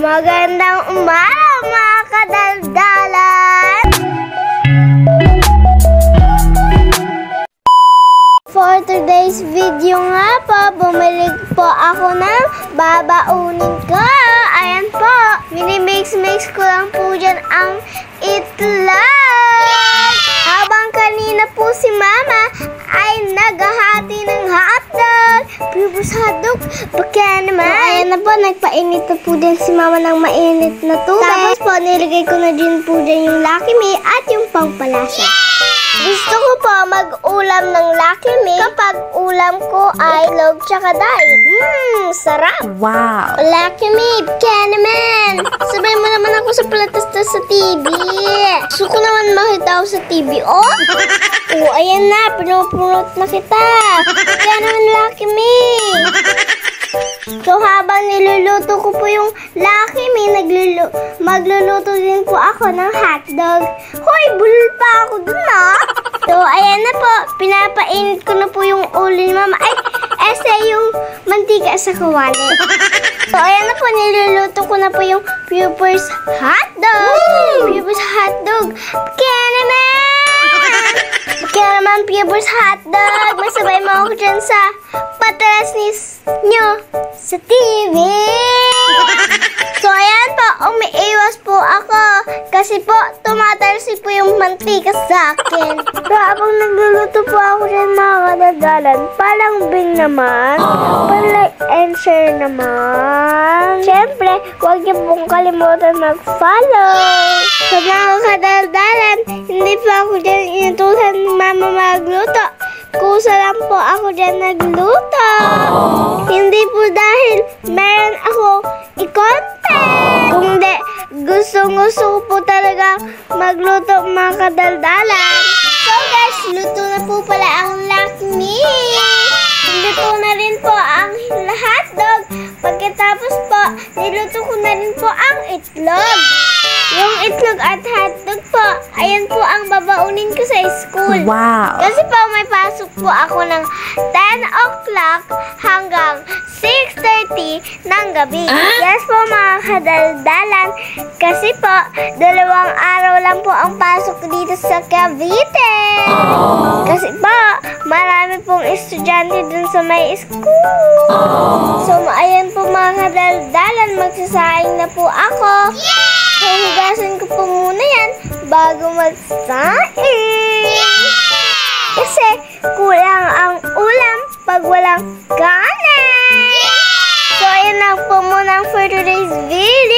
Magandang umaga mga kadaldalan! For today's video nga po, bumili po ako ng babaunin ko. Ayan po, minimix ko lang po dyan ang itlog. Habang kanina po si Mama ay naghahati ng hotdog. Pibos hotdog, baka naman. Ayan na po, nagpainit na po din si Mama ng mainit na tubig. Tapos po, nilagay ko na din po dyan yung Lucky Me at yung pangpalasa. Gusto ko po mag-ulam ng Lucky Me kapag ulam ko ay itlog tsaka dahi. Sarap! Wow! Lucky Me, baka naman. Sabay mo naman ako sa platas sa TV. Gusto ko naman makita ako sa TV. Oh, ayan na. Pinupulot na kita. Baka naman Lucky Me. So, habang niluluto ko po yung Lucky Me, magluluto din po ako ng hotdog. Hoy, bulol pa ako dun So, ayan na po. Pinapainit ko na po yung ulo ni Mama. Ay, yung mantika sa kawali. So, ayan na po. Niluluto ko na po yung Pupers hotdog. Pupers hotdog. Kaya naman, Pupers hotdog. Masabay mo ako dyan sa patalasnis nyo sa TV. So, ayan po. Umiiwas po ako. Kasi po, tumatalsi po yung mantika sa akin. So, habang nagluluto po ako dyan mga kadaldalan, palambing naman. Like and share naman. Siyempre, huwag niyo pong kalimutan mag-follow. So, mga kadaldalan, hindi pa ako dyan inutusan ni Mama magluto. Kusa lang po ako dyan nagluto. Hindi po dahil meron ako i-content. Kung di, gusto po talaga magluto mga kadaldalan. So guys, luto na po pala ang Lucky Me. Luto na rin po ang hotdog. Pagkatapos po, niluto ko na rin po ang itlog. Yung itlog at hotdog po, ayan po ang babaunin ko sa school. Wow! Kasi po may pasok po ako ng 10 o'clock hanggang 6:30 ng gabi. Yes po mga kadaldalan. Kasi po, 2 araw lang po ang pasok dito sa Cavite. Kasi po, marami pong estudyante dun sa may school. So, ayan po mga kadaldalan, magsasaing na po ako. Hugasan ko po muna yan bago magsaing. Kasi kulang ang ulam pag walang kanin. So, ayan lang po muna for today's video.